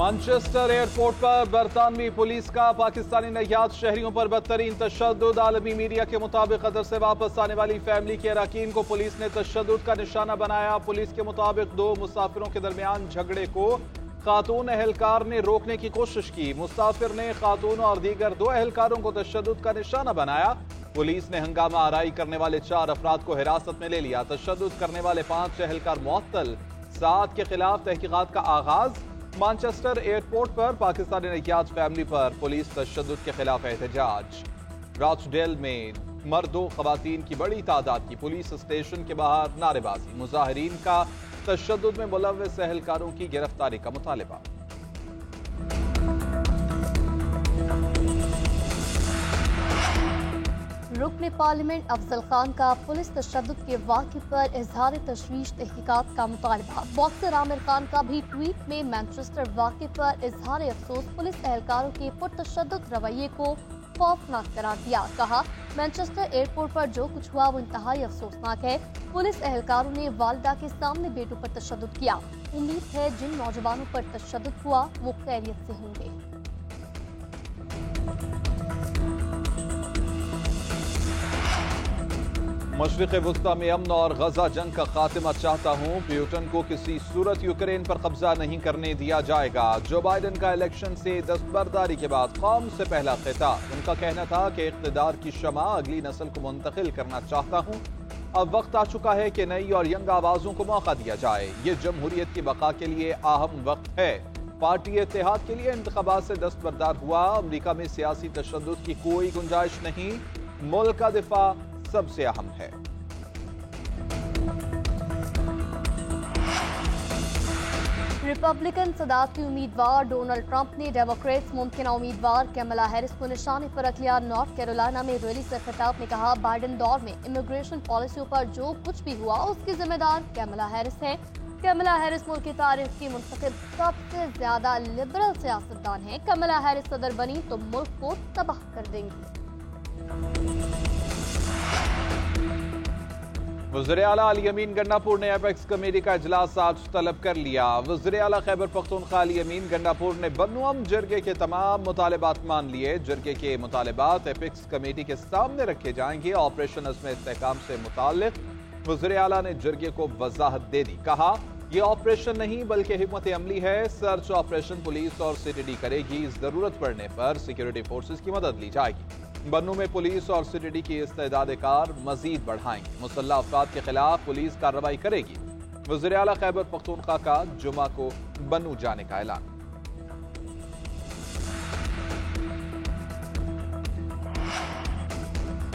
Manchester airport पर बरतानवी police का पाकिस्तानी नयात शहरियों पर बदतरीन तशद्दुद। आलमी मीडिया के मुताबिक कतर से वापस आने वाली फैमिली के अरकान को पुलिस ने तशद्दुद का निशाना बनाया। पुलिस के मुताबिक दो मुसाफिरों के दरमियान झगड़े को खातून एहलकार ने रोकने की कोशिश की। मुसाफिर ने खातून और दीगर दो एहलकारों को तशद्दुद का निशाना बनाया। पुलिस ने हंगामा आराई करने वाले 4 अफराद को हिरासत में ले लिया। तशद्दुद करने वाले 5 एहलकार मुअत्तल। 7 के खिलाफ तहकीकात का आगाज। मैनचेस्टर एयरपोर्ट पर पाकिस्तानी नयात फैमिली पर पुलिस तशद्दुद के खिलाफ एहतजाज। रॉचडेल में मर्दों खवातीन की बड़ी तादाद की पुलिस स्टेशन के बाहर नारेबाजी। मुजाहिरीन का तशद्दुद में मुलव्वस एहलकारों की गिरफ्तारी का मुतालबा। रुकन पार्लियामेंट अफजल खान का पुलिस तशद्दुद के वाक़े पर इजहार तशवीश तहकीकात का मुतालबा। बॉक्सर आमिर खान का भी ट्वीट में मैनचेस्टर वाक़े पर इजहार अफसोस पुलिस एहलकारों के पुरतशद्दुद रवैये को खौफनाक करार दिया। कहा, मैनचेस्टर एयरपोर्ट पर जो कुछ हुआ वो इंतहाई अफसोसनाक है। पुलिस एहलकारों ने वालिदा के सामने बेटों पर तशद्दुद किया। उम्मीद है जिन नौजवानों पर तशद्दुद हुआ वो खैरियत से होंगे। मशरिक़ वुस्ता में अमन और गजा जंग का खात्मा चाहता हूँ। प्यूटन को किसी सूरत यूक्रेन पर कब्जा नहीं करने दिया जाएगा। जो बाइडन का इलेक्शन से दस्तबरदारी के बाद कौम से पहला खिताब। उनका कहना था कि इक़्तिदार की शमा अगली नस्ल को मुंतकिल करना चाहता हूँ। अब वक्त आ चुका है कि नई और यंग आवाजों को मौका दिया जाए। ये जमहूरियत की बका के लिए अहम वक्त है। पार्टी इत्तेहाद के लिए इंतखाबात से दस्तबरदार हुआ। अमरीका में सियासी तशद्दुद की कोई गुंजाइश नहीं। मुल्क का दिफा सबसे अहम है। रिपब्लिकन सदारती उम्मीदवार डोनाल्ड ट्रंप ने डेमोक्रेट्स मुमकिना उम्मीदवार कमला हैरिस को निशाने पर रख लिया। नॉर्थ कैरोलिना में रैली से खिताब में कहा, बाइडन दौर में इमिग्रेशन पॉलिसियों पर जो कुछ भी हुआ उसकी जिम्मेदार कमला हैरिस है। कमला हैरिस मुल्क की तारीख की मुंतखब सबसे ज्यादा लिबरल सियासतदान है। कमला हैरिस सदर बनी तो मुल्क को तबाह कर देंगी। वज़ीर आला अली यमीन गंडापुर ने एपेक्स कमेटी का इजलास आज तलब कर लिया। वज़ीर आला खैबर पख्तूनख्वा अली यमीन गंडापुर ने बन्नुअम जरगे के तमाम मुतालबात मान लिए। जरगे के मुतालबात एपेक्स कमेटी के सामने रखे जाएंगे। ऑपरेशन अज़्म इस्तेहकाम से मुताल्लिक वज़ीर आला ने जरगे को वजाहत दे दी। कहा, यह ऑपरेशन नहीं बल्कि हिकमत अमली है। सर्च ऑपरेशन पुलिस और सीटीडी करेगी। जरूरत पड़ने पर सिक्योरिटी फोर्सेज की मदद ली जाएगी। बन्नू में पुलिस और सीटीडी की इस्तेदाद कार मजीद बढ़ाएंगे। मुसल्लह अफराद के खिलाफ पुलिस कार्रवाई करेगी। वज़ीर आला खैबर पख्तूनख्वा का जुमा को बन्नू जाने का ऐलान।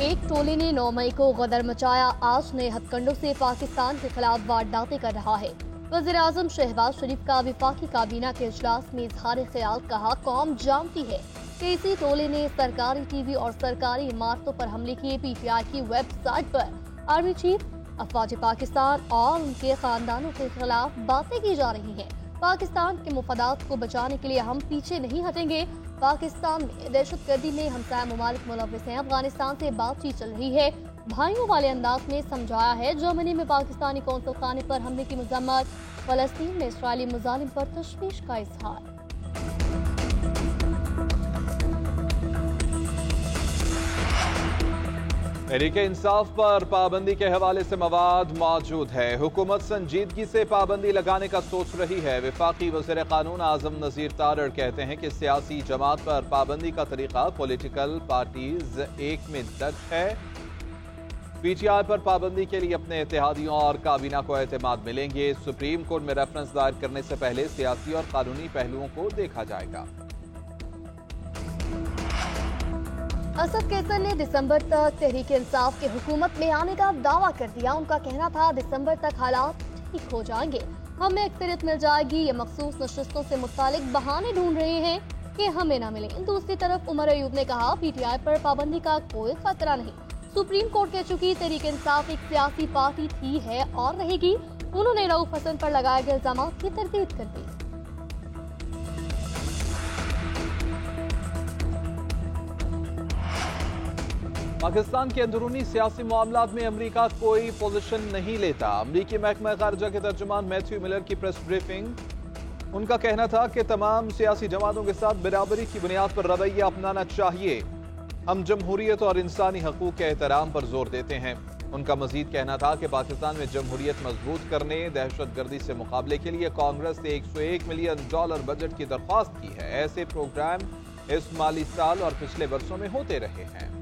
एक टोले ने 9 मई को गदर मचाया। आज नए हथकंडों से पाकिस्तान के खिलाफ वारदातें कर रहा है। वज़ीर आज़म शहबाज शरीफ का वफाकी काबीना के इजलास में इजहार ख्याल। कहा, कौम जानती है कि इसी टोले ने सरकारी टीवी और सरकारी इमारतों पर हमले किए। पीटीआई की वेबसाइट पर आर्मी चीफ, अफवाज पाकिस्तान और उनके खानदानों के खिलाफ बातें की जा रही हैं। पाकिस्तान के मुफादात को बचाने के लिए हम पीछे नहीं हटेंगे। पाकिस्तान में दहशतगर्दी में हमसाया ममालिक मुलव्वस हैं। अफगानिस्तान से बातचीत चल रही है। भाइयों वाले अंदाज में समझाया है। जर्मनी में पाकिस्तानी कौंसल खाने पर हमले की मजम्मत। फलस्तीन में इसराइली मुजालिम पर तशवीश का इजहार। तहरीक इंसाफ पर पाबंदी के हवाले से मवाद मौजूद है। हुकूमत संजीदगी से पाबंदी लगाने का सोच रही है। वफाकी वज़ीर कानून आज़म नज़ीर तारड़ कहते हैं कि सियासी जमात पर पाबंदी का तरीका पॉलिटिकल पार्टीज एक में दर्ज है। पीटीआई पर पाबंदी के लिए अपने इत्तेहादियों और काबीना को एतमाद मिलेंगे। सुप्रीम कोर्ट में रेफरेंस दायर करने से पहले सियासी और कानूनी पहलुओं को देखा जाएगा। असद कैसर ने दिसंबर तक तहरीक इंसाफ के हुकूमत में आने का दावा कर दिया। उनका कहना था, दिसंबर तक हालात ठीक हो जाएंगे, हमें अक्सरियत मिल जाएगी। ये मखसूस नशस्तों से मुतालिक बहाने ढूंढ रहे हैं कि हमें न मिले। दूसरी तरफ उमर अयूब ने कहा, पीटीआई पर पाबंदी का कोई खतरा नहीं। सुप्रीम कोर्ट कह चुकी तहरीक इंसाफ एक सियासी पार्टी थी, है और रहेगी। उन्होंने रऊफ हसन पर लगाए गए इल्जाम की तरदीद कर दी। पाकिस्तान के अंदरूनी सियासी मामलात में अमरीका कोई पोजीशन नहीं लेता। अमरीकी महकमा खारजा के तर्जुमान मैथ्यू मिलर की प्रेस ब्रीफिंग। उनका कहना था कि तमाम सियासी जमातों के साथ बराबरी की बुनियाद पर रवैया अपनाना चाहिए। हम जमहूरियत और इंसानी हकूक के एहतराम पर जोर देते हैं। उनका मजीद कहना था कि पाकिस्तान में जमहूरियत मजबूत करने, दहशतगर्दी से मुकाबले के लिए कांग्रेस से $101 मिलियन बजट की दरख्वास्त की है। ऐसे प्रोग्राम इस माली साल और पिछले वर्षों में होते रहे हैं।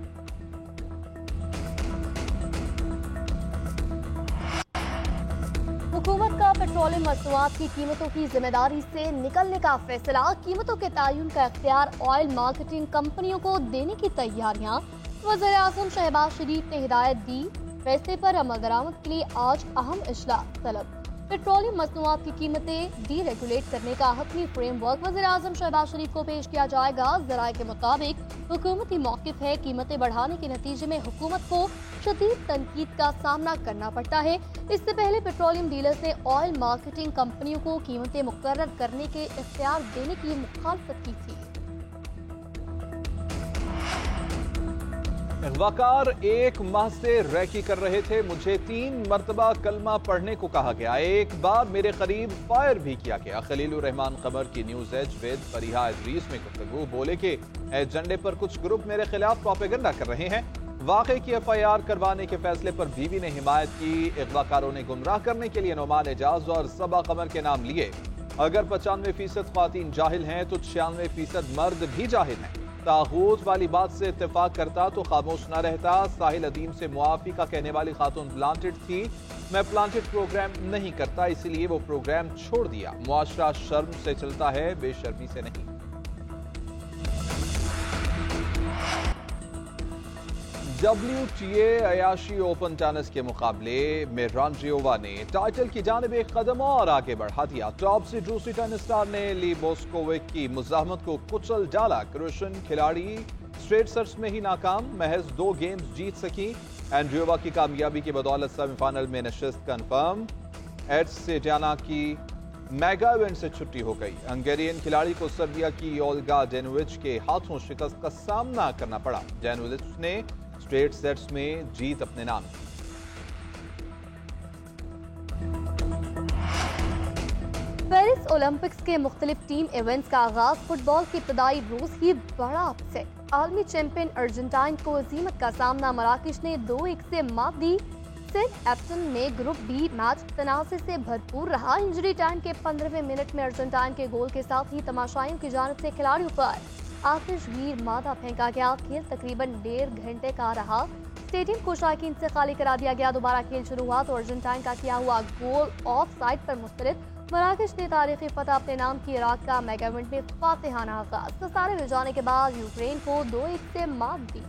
हुकूमत का पेट्रोलियम मसनूआत की कीमतों की जिम्मेदारी से निकलने का फैसला, कीमतों के तयन का इख्तियार ऑयल मार्केटिंग कंपनियों को देने की तैयारियां। वज़ीर आज़म शहबाज शरीफ ने हिदायत दी, फैसले पर अमल दरामद के लिए आज अहम इजलास तलब। पेट्रोलियम मसनूआत की कीमतें डीरेगुलेट करने का हतमी फ्रेमवर्क वज़ीर आज़म शहबाज शरीफ को पेश किया जाएगा। ज़राए के मुताबिक हुकूमती मौक़िफ़ है, कीमतें बढ़ाने के नतीजे में हुकूमत को शदीद तनकीद का सामना करना पड़ता है। इससे पहले पेट्रोलियम डीलर्स ने ऑयल मार्केटिंग कंपनियों को कीमतें मुकर्रर करने के इख्तियार देने की मुखालफत की थी। अगवाकार 1 माह से रैकी कर रहे थे, मुझे 3 मरतबा कलमा पढ़ने को कहा गया, एक बार मेरे करीब फायर भी किया गया। खलीलुर रहमान कमर की news edge with Fariha Idrees में गुफ्तगू, बोले कि एजेंडे पर कुछ ग्रुप मेरे खिलाफ प्रोपेगेंडा कर रहे हैं। वाकई की FIR करवाने के फैसले पर बीवी ने हिमायत की। अगवाकारों ने गुमराह करने के लिए नुमान एजाज और सबा कमर के नाम लिए। अगर 95% ख्वातीन जाहिल हैं तो 96% मर्द भी जाहिल हैं। तागूत वाली बात से इत्तेफाक करता तो खामोश न रहता। साहिल अदीम से मुआफी का कहने वाली खातून प्लांटेड थी। मैं प्लांटेड प्रोग्राम नहीं करता, इसलिए वो प्रोग्राम छोड़ दिया। मुआशरा शर्म से चलता है, बेशर्मी से नहीं। WTA अयाशी ओपन टेनिस के मुकाबले में रांड्रियोवा ने टाइटल की जानिब एक कदम और आगे बढ़ा दिया। टॉप से दूसरी टेनिस स्टार ने ली बोस्कोविक की मुज़ाहमत को कुचल डाला। क्रोएशियन खिलाड़ी स्ट्रेट सर्व्स में ही नाकाम, महज 2 गेम्स जीत सकी। एंड्रियोवा की कामयाबी की बदौलत सेमीफाइनल में नशिस्त कंफर्म। एड्स की मेगा इवेंट से छुट्टी हो गई। हंगेरियन खिलाड़ी को सर्बिया की ओल्गा डेनोविच के हाथों शिकस्त का सामना करना पड़ा। डेनोविच ने स्ट्रेट सेट्स में जीत अपने नाम की। पेरिस ओलंपिक्स के मुख्तलिफ टीम इवेंट्स का आगाज, फुटबॉल के इब्तदाई रोज ही बड़ा अपसेट। आलमी चैंपियन अर्जेंटाइन को अजीमत का सामना मराकश ने 2-1 से मात दी। सेंट एप्टन में ग्रुप बी मैच तनाज़े से भरपूर रहा। इंजरी टाइम के 15वें मिनट में अर्जेंटाइन के गोल के साथ ही तमाशाइयों की जानिब से खिलाड़ियों पर आतिशगीर मादा फेंका गया। खेल तकरीबन 1.5 घंटे का रहा। स्टेडियम को शायकीन से खाली करा दिया गया। दोबारा खेल शुरू हुआ तो अर्जेंटाइन का किया हुआ गोल ऑफ साइड पर मुस्तरद। मराकश ने तारीखी फतह अपने नाम की। इराक का मेगा इवेंट में फातिहाना आगाज। खसारे में जाने के बाद यूक्रेन को 2-1 से मात दी।